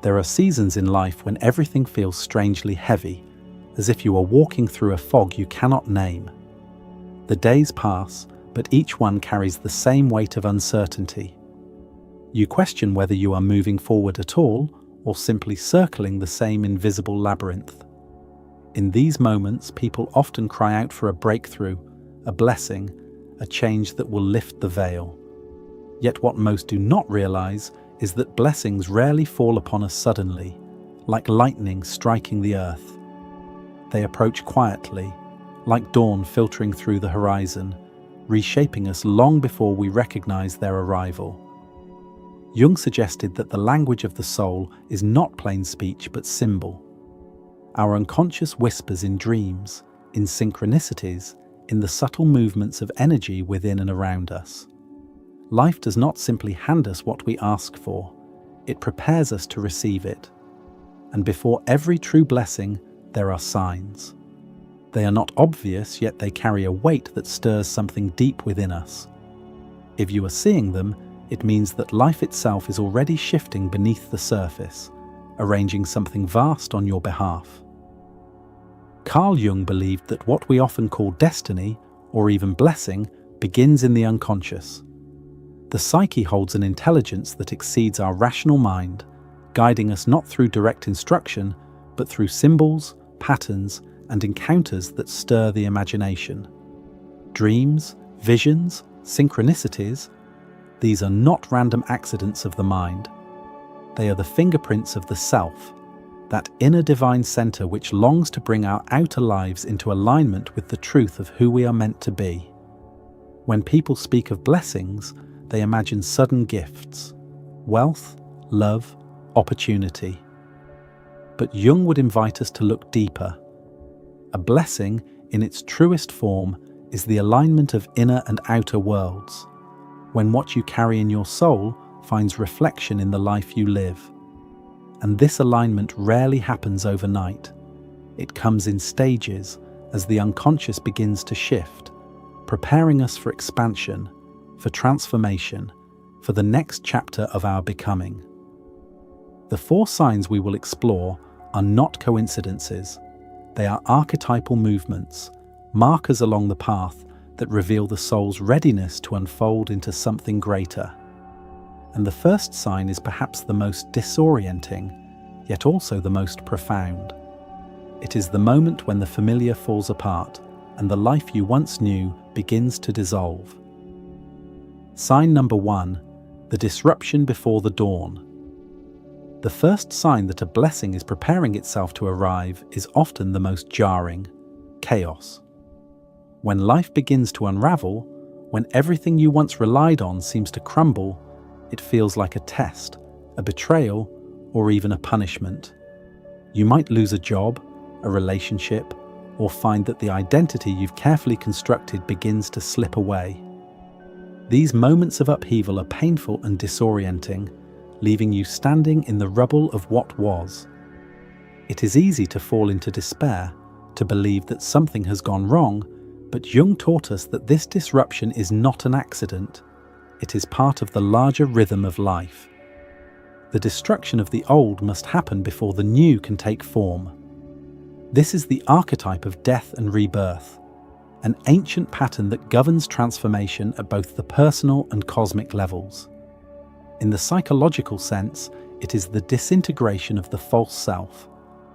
There are seasons in life when everything feels strangely heavy, as if you are walking through a fog you cannot name. The days pass, but each one carries the same weight of uncertainty. You question whether you are moving forward at all, or simply circling the same invisible labyrinth. In these moments, people often cry out for a breakthrough, a blessing, a change that will lift the veil. Yet what most do not realize is that blessings rarely fall upon us suddenly, like lightning striking the earth. They approach quietly, like dawn filtering through the horizon, reshaping us long before we recognize their arrival. Jung suggested that the language of the soul is not plain speech but symbol. Our unconscious whispers in dreams, in synchronicities, in the subtle movements of energy within and around us. Life does not simply hand us what we ask for, it prepares us to receive it. And before every true blessing, there are signs. They are not obvious, yet they carry a weight that stirs something deep within us. If you are seeing them, it means that life itself is already shifting beneath the surface, arranging something vast on your behalf. Carl Jung believed that what we often call destiny, or even blessing, begins in the unconscious. The psyche holds an intelligence that exceeds our rational mind, guiding us not through direct instruction, but through symbols, patterns, and encounters that stir the imagination. Dreams, visions, synchronicities, these are not random accidents of the mind. They are the fingerprints of the self, that inner divine center which longs to bring our outer lives into alignment with the truth of who we are meant to be. When people speak of blessings, they imagine sudden gifts, wealth, love, opportunity. But Jung would invite us to look deeper. A blessing, in its truest form, is the alignment of inner and outer worlds, when what you carry in your soul finds reflection in the life you live. And this alignment rarely happens overnight. It comes in stages as the unconscious begins to shift, preparing us for expansion, for transformation, for the next chapter of our becoming. The 4 signs we will explore are not coincidences. They are archetypal movements, markers along the path that reveal the soul's readiness to unfold into something greater. And the first sign is perhaps the most disorienting, yet also the most profound. It is the moment when the familiar falls apart and the life you once knew begins to dissolve. Sign number 1, the disruption before the dawn. The first sign that a blessing is preparing itself to arrive is often the most jarring: chaos. When life begins to unravel, when everything you once relied on seems to crumble, it feels like a test, a betrayal, or even a punishment. You might lose a job, a relationship, or find that the identity you've carefully constructed begins to slip away. These moments of upheaval are painful and disorienting, leaving you standing in the rubble of what was. It is easy to fall into despair, to believe that something has gone wrong, but Jung taught us that this disruption is not an accident. It is part of the larger rhythm of life. The destruction of the old must happen before the new can take form. This is the archetype of death and rebirth, an ancient pattern that governs transformation at both the personal and cosmic levels. In the psychological sense, it is the disintegration of the false self,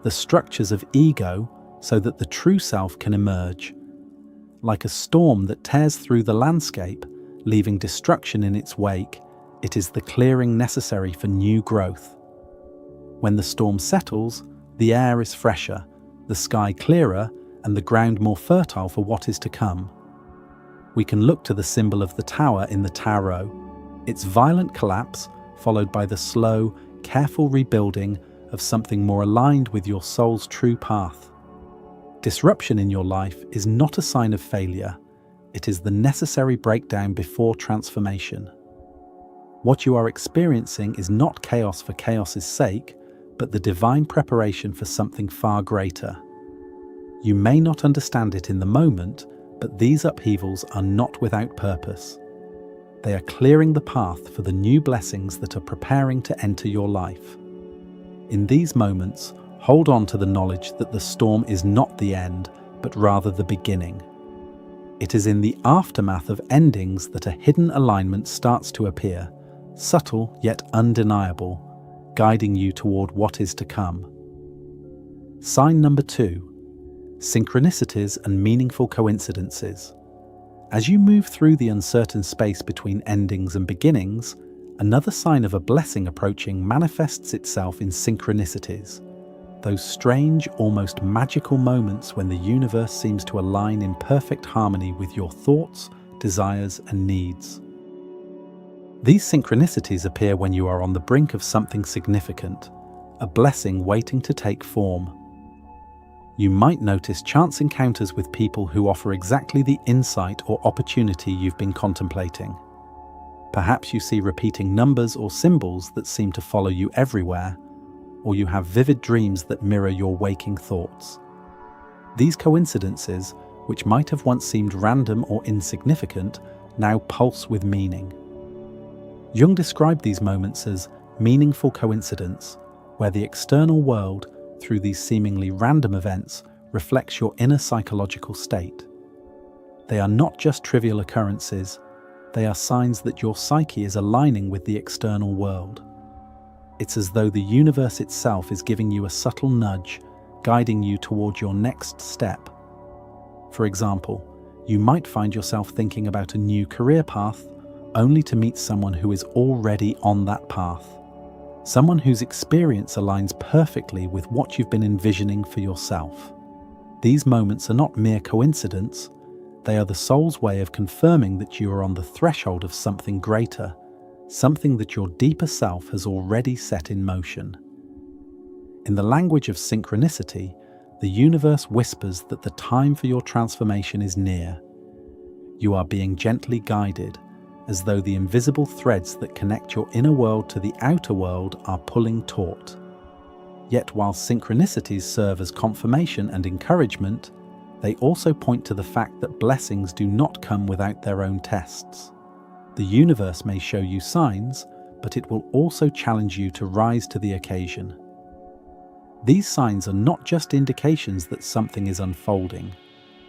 the structures of ego, so that the true self can emerge. Like a storm that tears through the landscape, leaving destruction in its wake, it is the clearing necessary for new growth. When the storm settles, the air is fresher, the sky clearer, and the ground more fertile for what is to come. We can look to the symbol of the tower in the tarot, its violent collapse followed by the slow, careful rebuilding of something more aligned with your soul's true path. Disruption in your life is not a sign of failure, it is the necessary breakdown before transformation. What you are experiencing is not chaos for chaos's sake, but the divine preparation for something far greater. You may not understand it in the moment, but these upheavals are not without purpose. They are clearing the path for the new blessings that are preparing to enter your life. In these moments, hold on to the knowledge that the storm is not the end, but rather the beginning. It is in the aftermath of endings that a hidden alignment starts to appear, subtle yet undeniable, guiding you toward what is to come. Sign number 2. Synchronicities and meaningful coincidences. As you move through the uncertain space between endings and beginnings, another sign of a blessing approaching manifests itself in synchronicities. Those strange, almost magical moments when the universe seems to align in perfect harmony with your thoughts, desires, and needs. These synchronicities appear when you are on the brink of something significant, a blessing waiting to take form. You might notice chance encounters with people who offer exactly the insight or opportunity you've been contemplating. Perhaps you see repeating numbers or symbols that seem to follow you everywhere, or you have vivid dreams that mirror your waking thoughts. These coincidences, which might have once seemed random or insignificant, now pulse with meaning. Jung described these moments as meaningful coincidence, where the external world, through these seemingly random events, reflects your inner psychological state. They are not just trivial occurrences, they are signs that your psyche is aligning with the external world. It's as though the universe itself is giving you a subtle nudge, guiding you toward your next step. For example, you might find yourself thinking about a new career path, only to meet someone who is already on that path. Someone whose experience aligns perfectly with what you've been envisioning for yourself. These moments are not mere coincidence, they are the soul's way of confirming that you are on the threshold of something greater, something that your deeper self has already set in motion. In the language of synchronicity, the universe whispers that the time for your transformation is near. You are being gently guided, as though the invisible threads that connect your inner world to the outer world are pulling taut. Yet while synchronicities serve as confirmation and encouragement, they also point to the fact that blessings do not come without their own tests. The universe may show you signs, but it will also challenge you to rise to the occasion. These signs are not just indications that something is unfolding.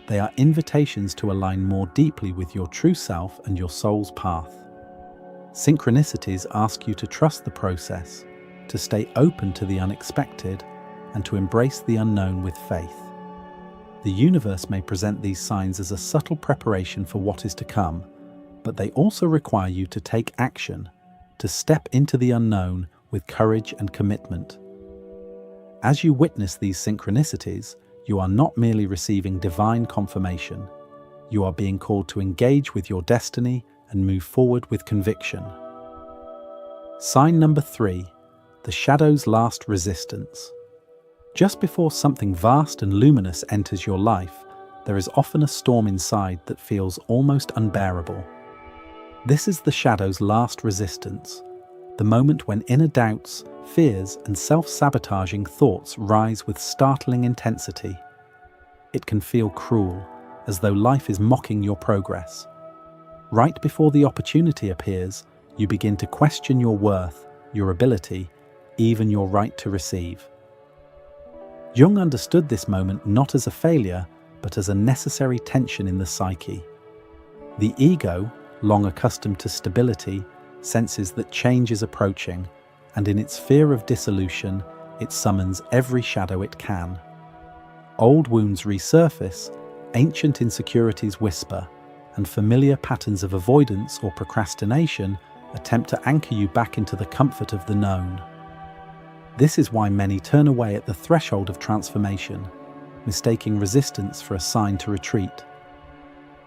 They are invitations to align more deeply with your true self and your soul's path. Synchronicities ask you to trust the process, to stay open to the unexpected, and to embrace the unknown with faith. The universe may present these signs as a subtle preparation for what is to come, but they also require you to take action, to step into the unknown with courage and commitment. As you witness these synchronicities, you are not merely receiving divine confirmation. You are being called to engage with your destiny and move forward with conviction. Sign number 3, the shadow's last resistance. Just before something vast and luminous enters your life, there is often a storm inside that feels almost unbearable. This is the shadow's last resistance, the moment when inner doubts, fears, and self-sabotaging thoughts rise with startling intensity. It can feel cruel, as though life is mocking your progress. Right before the opportunity appears, you begin to question your worth, your ability, even your right to receive. Jung understood this moment not as a failure, but as a necessary tension in the psyche. The ego, long accustomed to stability, senses that change is approaching, and in its fear of dissolution, it summons every shadow it can. Old wounds resurface, ancient insecurities whisper, and familiar patterns of avoidance or procrastination attempt to anchor you back into the comfort of the known. This is why many turn away at the threshold of transformation, mistaking resistance for a sign to retreat.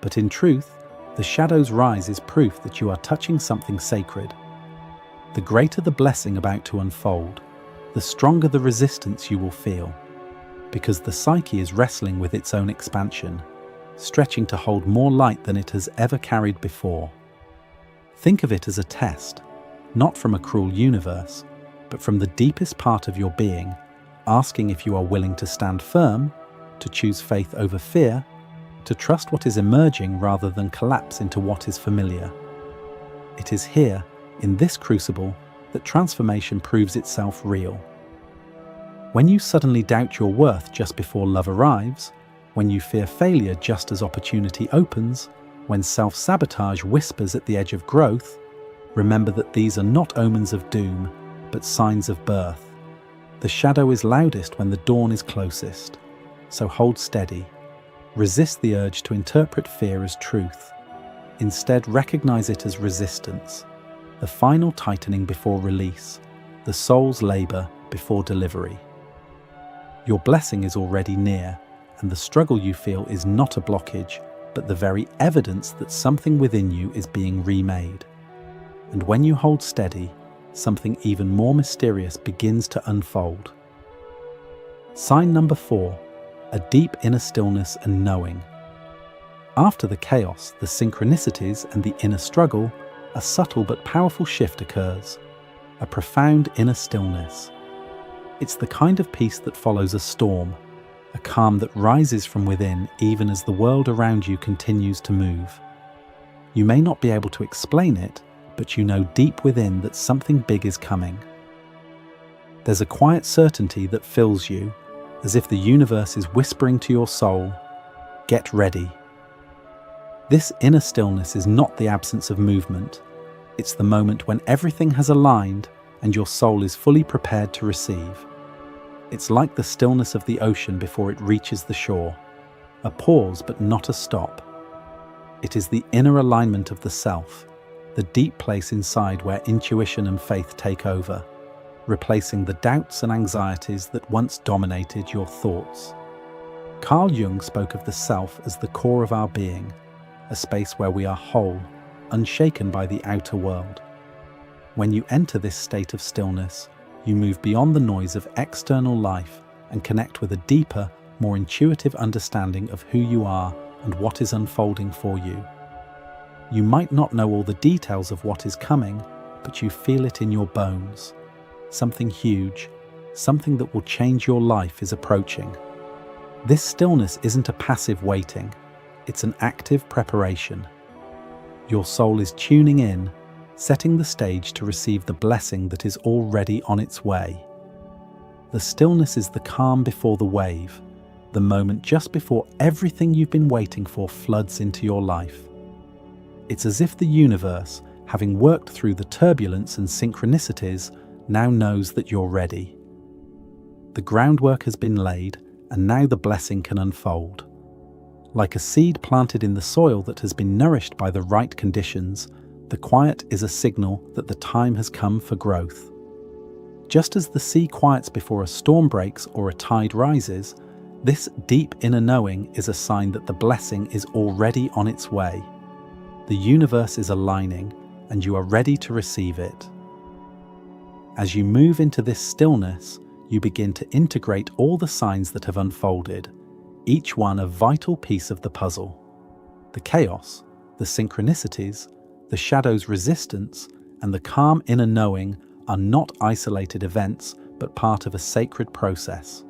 But in truth, the shadow's rise is proof that you are touching something sacred. The greater the blessing about to unfold, the stronger the resistance you will feel, because the psyche is wrestling with its own expansion, stretching to hold more light than it has ever carried before. Think of it as a test, not from a cruel universe, but from the deepest part of your being, asking if you are willing to stand firm, to choose faith over fear, to trust what is emerging rather than collapse into what is familiar. It is here, in this crucible, that transformation proves itself real. When you suddenly doubt your worth just before love arrives, when you fear failure just as opportunity opens, when self-sabotage whispers at the edge of growth, remember that these are not omens of doom, but signs of birth. The shadow is loudest when the dawn is closest. So hold steady. Resist the urge to interpret fear as truth. Instead, recognize it as resistance, the final tightening before release, the soul's labor before delivery. Your blessing is already near, and the struggle you feel is not a blockage, but the very evidence that something within you is being remade. And when you hold steady, something even more mysterious begins to unfold. Sign number 4, a deep inner stillness and knowing. After the chaos, the synchronicities, and the inner struggle, a subtle but powerful shift occurs, a profound inner stillness. It's the kind of peace that follows a storm, a calm that rises from within even as the world around you continues to move. You may not be able to explain it, but you know deep within that something big is coming. There's a quiet certainty that fills you, as if the universe is whispering to your soul, "Get ready." This inner stillness is not the absence of movement. It's the moment when everything has aligned and your soul is fully prepared to receive. It's like the stillness of the ocean before it reaches the shore, a pause but not a stop. It is the inner alignment of the self, the deep place inside where intuition and faith take over, replacing the doubts and anxieties that once dominated your thoughts. Carl Jung spoke of the self as the core of our being, a space where we are whole, unshaken by the outer world. When you enter this state of stillness, you move beyond the noise of external life and connect with a deeper, more intuitive understanding of who you are and what is unfolding for you. You might not know all the details of what is coming, but you feel it in your bones. Something huge, something that will change your life is approaching. This stillness isn't a passive waiting, it's an active preparation. Your soul is tuning in, setting the stage to receive the blessing that is already on its way. The stillness is the calm before the wave, the moment just before everything you've been waiting for floods into your life. It's as if the universe, having worked through the turbulence and synchronicities, now knows that you're ready. The groundwork has been laid, and now the blessing can unfold. Like a seed planted in the soil that has been nourished by the right conditions, the quiet is a signal that the time has come for growth. Just as the sea quiets before a storm breaks or a tide rises, this deep inner knowing is a sign that the blessing is already on its way. The universe is aligning, and you are ready to receive it. As you move into this stillness, you begin to integrate all the signs that have unfolded, each one a vital piece of the puzzle. The chaos, the synchronicities, the shadow's resistance, and the calm inner knowing are not isolated events, but part of a sacred process.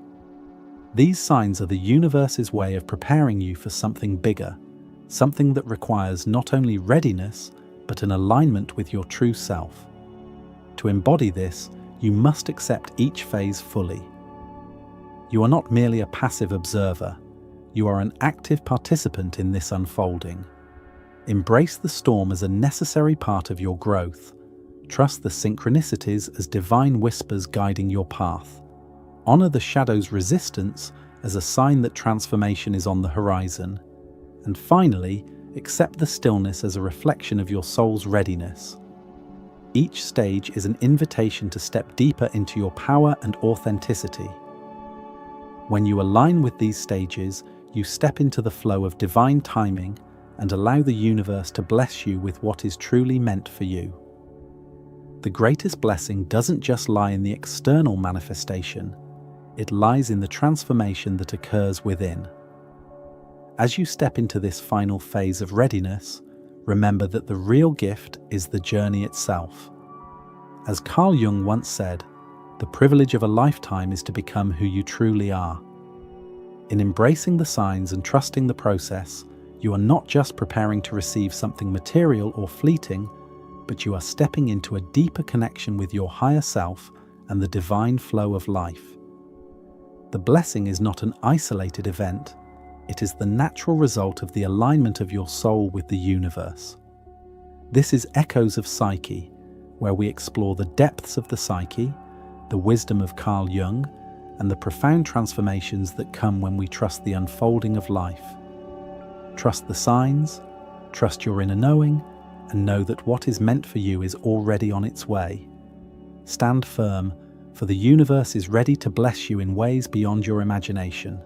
These signs are the universe's way of preparing you for something bigger, something that requires not only readiness, but an alignment with your true self. To embody this, you must accept each phase fully. You are not merely a passive observer, you are an active participant in this unfolding. Embrace the storm as a necessary part of your growth. Trust the synchronicities as divine whispers guiding your path. Honor the shadow's resistance as a sign that transformation is on the horizon. And finally, accept the stillness as a reflection of your soul's readiness. Each stage is an invitation to step deeper into your power and authenticity. When you align with these stages, you step into the flow of divine timing and allow the universe to bless you with what is truly meant for you. The greatest blessing doesn't just lie in the external manifestation, it lies in the transformation that occurs within. As you step into this final phase of readiness, remember that the real gift is the journey itself. As Carl Jung once said, the privilege of a lifetime is to become who you truly are. In embracing the signs and trusting the process, you are not just preparing to receive something material or fleeting, but you are stepping into a deeper connection with your higher self and the divine flow of life. The blessing is not an isolated event. It is the natural result of the alignment of your soul with the universe. This is Echoes of Psyche, where we explore the depths of the psyche, the wisdom of Jung, and the profound transformations that come when we trust the unfolding of life. Trust the signs, trust your inner knowing, and know that what is meant for you is already on its way. Stand firm, for the universe is ready to bless you in ways beyond your imagination.